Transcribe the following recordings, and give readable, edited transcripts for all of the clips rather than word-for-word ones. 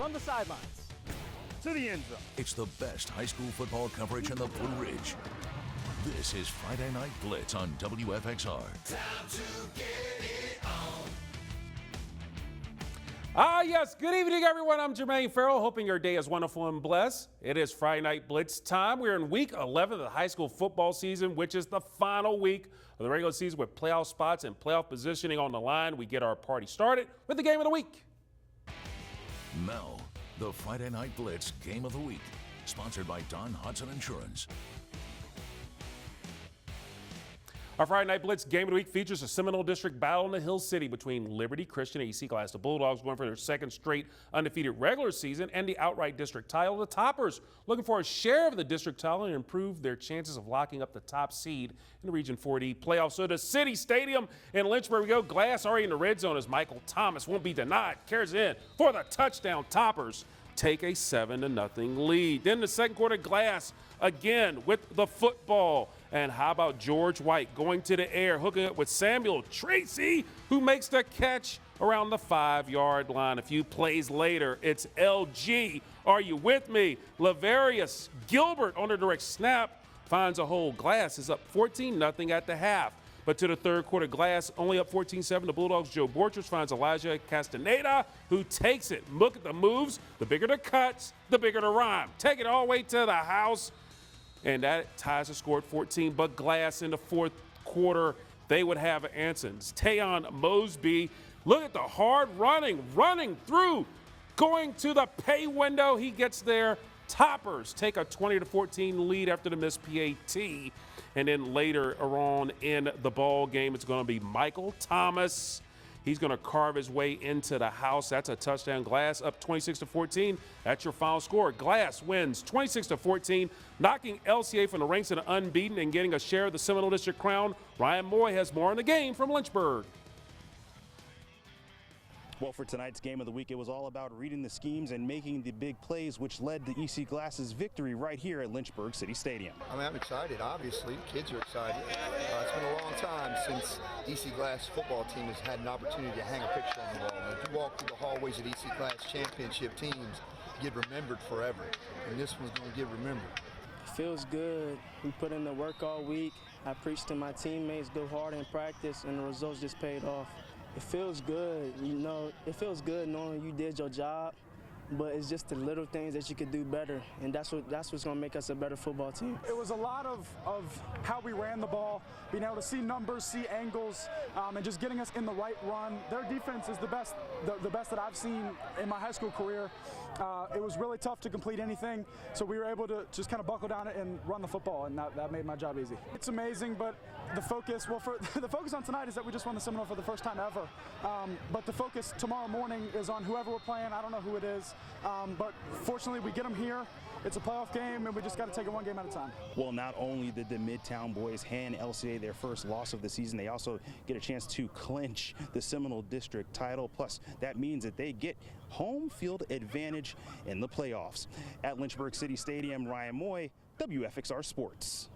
From the sidelines to the end zone. It's the best high school football coverage in the Blue Ridge. This is Friday Night Blitz on WFXR. Time to get it on. Yes. Good evening, everyone. I'm Jermaine Farrell, hoping your day is wonderful and blessed. It is Friday Night Blitz time. We're in week 11 of the high school football season, which is the final week of the regular season with playoff spots and playoff positioning on the line. We get our party started with the game of the week. Now, the Friday Night Blitz Game of the Week, sponsored by Don Hudson Insurance. Our Friday Night Blitz Game of the Week features a Seminole District battle in the Hill City between Liberty Christian and EC Glass. The Bulldogs going for their second straight undefeated regular season and the outright district title. The Toppers looking for a share of the district title and improve their chances of locking up the top seed in the Region 4D playoffs. So to City Stadium in Lynchburg we go. Glass already in the red zone as Michael Thomas won't be denied. Carries it in for the touchdown. Toppers take a 7-0 lead. Then the second quarter, Glass again with the football. And how about George White going to the air, hooking up with Samuel Tracy, who makes the catch around the 5-yard line. A few plays later, it's LG. Are you with me? Lavarius Gilbert on the direct snap finds a hole. Glass is up 14-0 at the half. But to the third quarter, Glass only up 14-7. The Bulldogs' Joe Borchers finds Elijah Castaneda, who takes it. Look at the moves. The bigger the cuts, the bigger the rhyme. Take it all the way to the house. And that ties the score at 14. But Glass in the fourth quarter, they would have answers. Tayon Mosby, look at the hard running through, going to the pay window. He gets there. Toppers take a 20-14 lead after the missed PAT. And then later on in the ball game, it's going to be Michael Thomas. He's going to carve his way into the house. That's a touchdown. Glass up 26-14. That's your final score. Glass wins 26-14, knocking LCA from the ranks of the unbeaten and getting a share of the Seminole District crown. Ryan Moy has more on the game from Lynchburg. Well, for tonight's game of the week, it was all about reading the schemes and making the big plays, which led to EC Glass's victory right here at Lynchburg City Stadium. I mean, I'm excited, obviously. The kids are excited. It's been a long time since EC Glass football team has had an opportunity to hang a picture on the wall. And if you walk through the hallways of EC Glass championship teams, you get remembered forever. And this one's going to get remembered. It feels good. We put in the work all week. I preached to my teammates, go hard in practice, and the results just paid off. It feels good, you know, it feels good knowing you did your job, but it's just the little things that you could do better, and that's what's going to make us a better football team. It was a lot of how we ran the ball, being able to see numbers, see angles, and just getting us in the right run. Their defense is the best that I've seen in my high school career. It was really tough to complete anything, so we were able to just kind of buckle down and run the football, and that made my job easy. It's amazing, but the focus, the focus on tonight is that we just won the Seminole for the first time ever. But the focus tomorrow morning is on whoever we're playing. I don't know who it is, but fortunately we get them here. It's a playoff game, and we just got to take it one game at a time. Well, not only did the Midtown boys hand LCA their first loss of the season, they also get a chance to clinch the Seminole District title. Plus, that means that they get home field advantage in the playoffs. At Lynchburg City Stadium, Ryan Moy, WFXR Sports.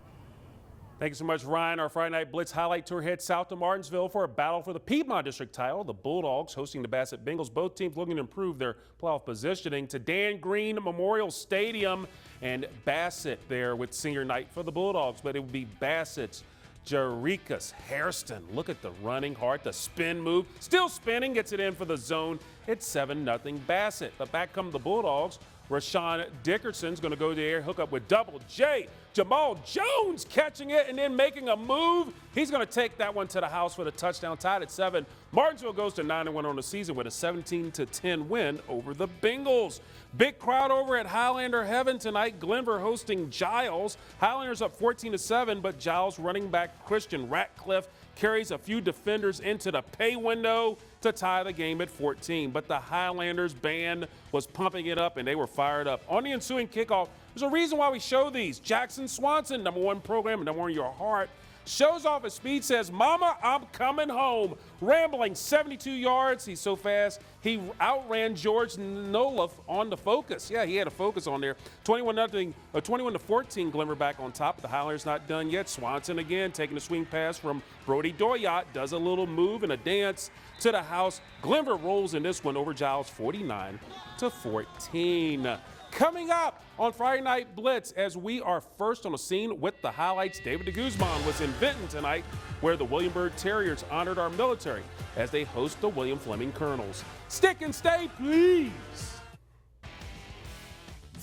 Thank you so much, Ryan. Our Friday Night Blitz highlight tour heads south to Martinsville for a battle for the Piedmont District title. The Bulldogs hosting the Bassett Bengals. Both teams looking to improve their playoff positioning to Dan Green Memorial Stadium, and Bassett there with senior night for the Bulldogs. But it would be Bassett's Jarikas Hairston. Look at the running hard, the spin move. Still spinning, gets it in for the zone. It's 7-0 Bassett. But back come the Bulldogs. Rashawn Dickerson's going to go there, hook up with Double J. Jamal Jones catching it and then making a move. He's going to take that one to the house for the touchdown, tied at 7. Martinsville goes to 9-1 on the season with a 17-10 win over the Bengals. Big crowd over at Highlander Heaven tonight. Glenver hosting Giles. Highlanders up 14-7, but Giles running back Christian Ratcliffe carries a few defenders into the pay window to tie the game at 14. But the Highlanders band was pumping it up, and they were fired up. On the ensuing kickoff, there's a reason why we show these. Jackson Swanson, #1 program, #1 in your heart. shows off his speed, says, "Mama, I'm coming home." Rambling 72 yards. He's so fast, he outran George Noloff on the Focus. Yeah, he had a Focus on there. 21-14, Glimmer back on top. The Highlanders not done yet. Swanson again taking a swing pass from Brody Doyot. Does a little move and a dance to the house. Glimmer rolls in this one over Giles 49-14. Coming up on Friday Night Blitz, as we are first on the scene with the highlights, David de Guzman was in Benton tonight, where the William Byrd Terriers honored our military as they host the William Fleming Colonels. Stick and stay, please.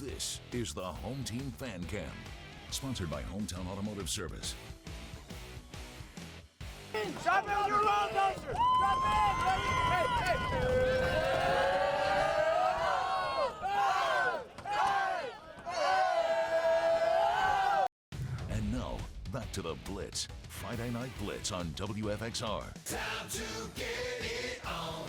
This is the Home Team Fan Cam, sponsored by Hometown Automotive Service. Drop in your roll, Dusher! Drop in! And now, back to the Blitz. Friday Night Blitz on WFXR. Time to get it on.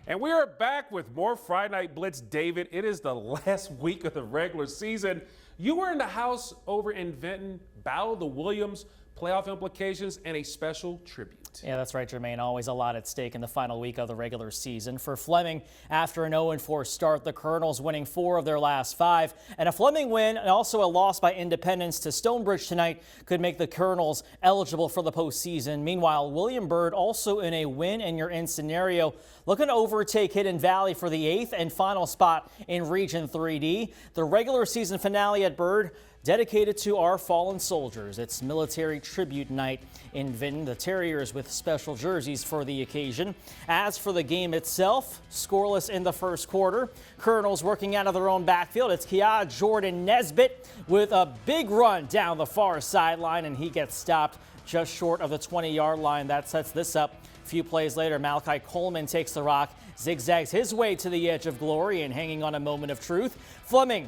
And we are back with more Friday Night Blitz. David, it is the last week of the regular season. You were in the house over in Benton, Battle of the Williams, playoff implications, and a special tribute. Yeah, that's right, Jermaine. Always a lot at stake in the final week of the regular season. For Fleming, after an 0-4 start, the Colonels winning 4 of their last 5. And a Fleming win and also a loss by Independence to Stonebridge tonight could make the Colonels eligible for the postseason. Meanwhile, William Byrd also in a win-and-you're-in scenario, looking to overtake Hidden Valley for the 8th and final spot in Region 3D. The regular season finale at Byrd dedicated to our fallen soldiers. It's military tribute night in Vinton. The Terriers with special jerseys for the occasion. As for the game itself, scoreless in the first quarter. Colonels working out of their own backfield. It's Kia Jordan Nesbitt with a big run down the far sideline, and he gets stopped just short of the 20-yard line. That sets this up. A few plays later, Malachi Coleman takes the rock, zigzags his way to the edge of glory, and hanging on a moment of truth. Fleming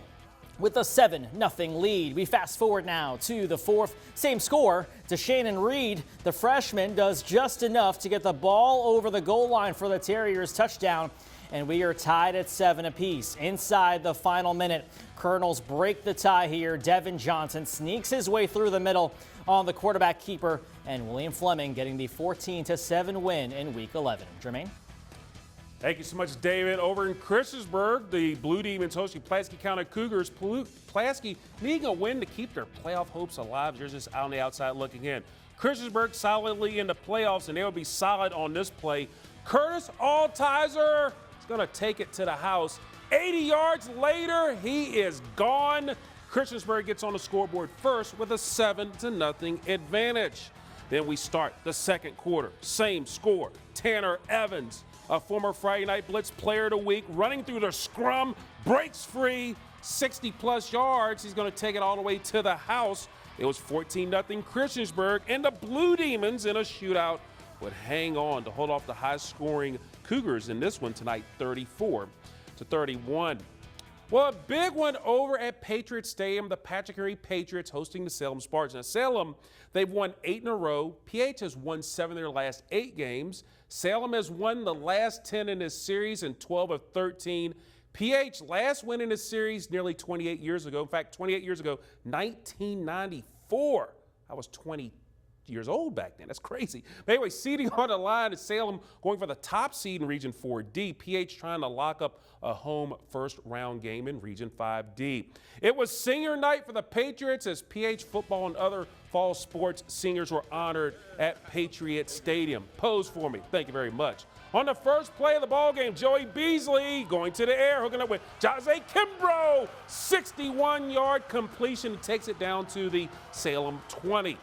with a 7-0 lead. We fast forward now to the 4th. Same score. To Shannon Reed, the freshman, does just enough to get the ball over the goal line for the Terriers touchdown. And we are tied at 7 apiece. Inside the final minute, Colonels break the tie here. Devin Johnson sneaks his way through the middle on the quarterback keeper. And William Fleming getting the 14-7 win in Week 11. Jermaine? Thank you so much, David. Over in Christiansburg, the Blue Demons hosting Pulaski County Cougars. Pulaski needing a win to keep their playoff hopes alive. They're just out on the outside looking in. Christiansburg solidly in the playoffs, and they will be solid on this play. Curtis Altizer is going to take it to the house. 80 yards later, he is gone. Christiansburg gets on the scoreboard first with a 7-0 advantage. Then we start the second quarter. Same score. Tanner Evans, a former Friday Night Blitz player of the week, running through the scrum, breaks free, 60-plus yards. He's going to take it all the way to the house. It was 14-0 Christiansburg, and the Blue Demons in a shootout would hang on to hold off the high-scoring Cougars in this one tonight, 34-31. Well, a big one over at Patriot Stadium. The Patrick Henry Patriots hosting the Salem Spartans. Now, Salem, they've won 8 in a row. PH has won 7 of their last 8 games. Salem has won the last 10 in this series and 12 of 13. PH last win in this series nearly 28 years ago. In fact, 28 years ago, 1994. I was 20 years old back then. That's crazy. But anyway, seeding on the line is Salem going for the top seed in Region 4D. PH trying to lock up a home first round game in Region 5D. It was senior night for the Patriots as PH football and other fall sports seniors were honored at Patriot Stadium. Pose for me. Thank you very much. On the first play of the ball game, Joey Beasley going to the air, hooking up with Jose Kimbrough. 61-yard completion. He takes it down to the Salem 20. A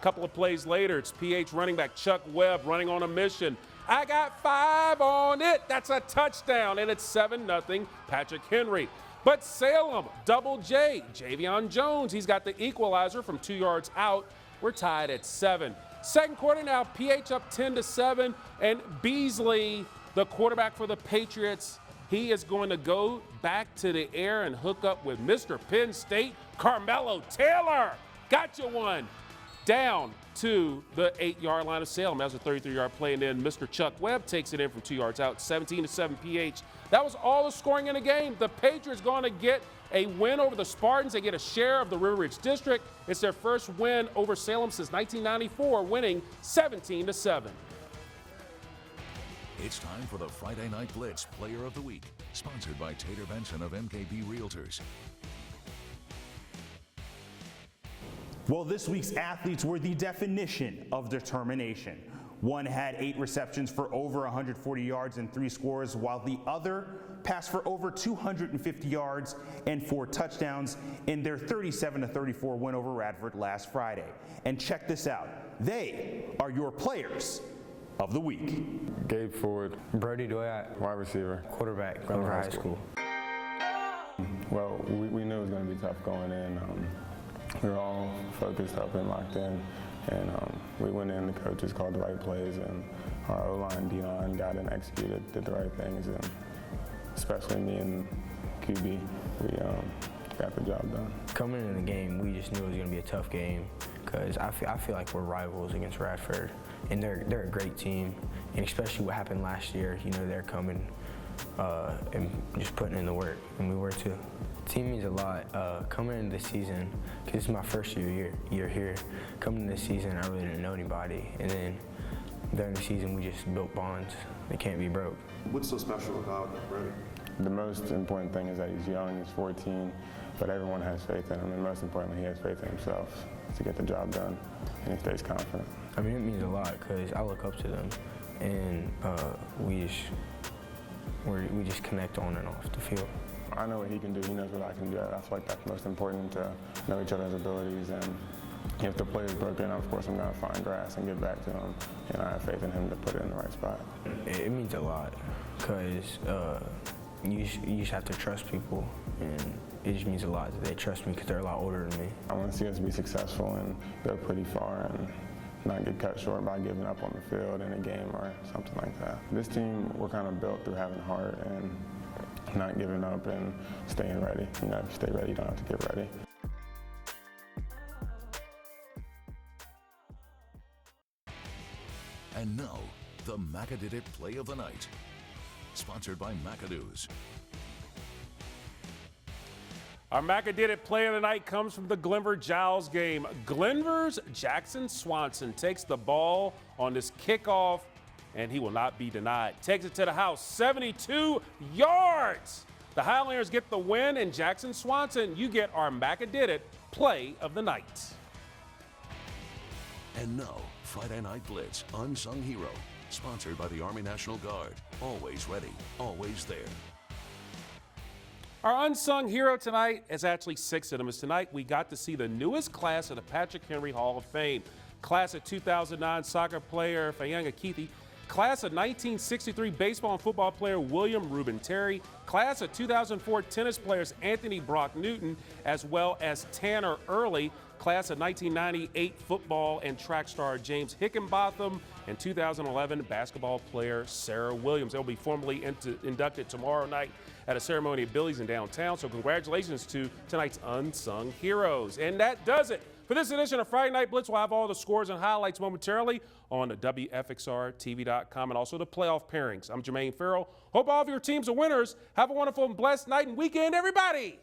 couple of plays later, it's PH running back Chuck Webb running on a mission. I got 5 on it. That's a touchdown, and it's 7-0 Patrick Henry. But Salem, Double J, Javion Jones, he's got the equalizer from 2 yards out. We're tied at 7. Second quarter now, PH up 10-7, and Beasley, the quarterback for the Patriots, he is going to go back to the air and hook up with Mr. Penn State, Carmelo Taylor. Gotcha one. Down to the 8-yard line of Salem. That was a 33-yard play, and then Mr. Chuck Webb takes it in from 2 yards out. 17-7 PH That was all the scoring in the game. The Patriots going to get a win over the Spartans. They get a share of the River Ridge District. It's their first win over Salem since 1994, winning 17-7. It's time for the Friday Night Blitz Player of the Week, sponsored by Tater Benson of MKB Realtors. Well, this week's athletes were the definition of determination. One had 8 receptions for over 140 yards and 3 scores, while the other passed for over 250 yards and 4 touchdowns in their 37-34 win over Radford last Friday. And check this out. They are your players of the week. Gabe Ford. Brody Doyat. Wide receiver. Quarterback. Glenver High School. Well, we knew it was going to be tough going in. We were all focused up and locked in. And we went in, the coaches called the right plays, and our O-line, D-line, got and executed, did the right things, and especially me and QB, we got the job done. Coming into the game, we just knew it was going to be a tough game because I feel like we're rivals against Radford, and they're a great team, and especially what happened last year, you know, they're coming and just putting in the work, and we were too. Team means a lot. Coming into the season, because this is my first year here, coming into the season, I really didn't know anybody. And then during the season, we just built bonds that can't be broke. What's so special about Brody? The most important thing is that he's young, he's 14, but everyone has faith in him, and most importantly, he has faith in himself to get the job done, and he stays confident. I mean, it means a lot because I look up to them, and we just connect on and off the field. I know what he can do, he knows what I can do. I feel like that's most important, to know each other's abilities, and if the play is broken, of course I'm going to find grass and get back to him, and I have faith in him to put it in the right spot. It means a lot because you just have to trust people, and it just means a lot that they trust me because they're a lot older than me. I want to see us be successful and go pretty far and not get cut short by giving up on the field in a game or something like that. This team, we're kind of built through having heart and not giving up and staying ready. You know, if you stay ready, you don't have to get ready. And now, the Macadid Play of the Night, sponsored by McAdoo's. Our Macadid Play of the Night comes from the Glenver-Giles game. Glenver's Jackson Swanson takes the ball on this kickoff, and he will not be denied. Takes it to the house, 72 yards. The Highlanders get the win, and Jackson Swanson, you get our Macadid Play of the Night. And now, Friday Night Blitz, Unsung Hero, sponsored by the Army National Guard. Always ready, always there. Our unsung hero tonight is actually 6 of them. Tonight we got to see the newest class of the Patrick Henry Hall of Fame. Class of 2009 soccer player Fayanga Keithy. Class of 1963 baseball and football player William Reuben Terry. Class of 2004 tennis players Anthony Brock Newton, as well as Tanner Early. Class of 1998 football and track star James Hickenbotham, and 2011 basketball player Sarah Williams. They'll be formally inducted tomorrow night at a ceremony at Billy's in downtown. So congratulations to tonight's unsung heroes. And that does it for this edition of Friday Night Blitz. We'll have all the scores and highlights momentarily on the WFXRTV.com and also the playoff pairings. I'm Jermaine Farrell. Hope all of your teams are winners. Have a wonderful and blessed night and weekend, everybody.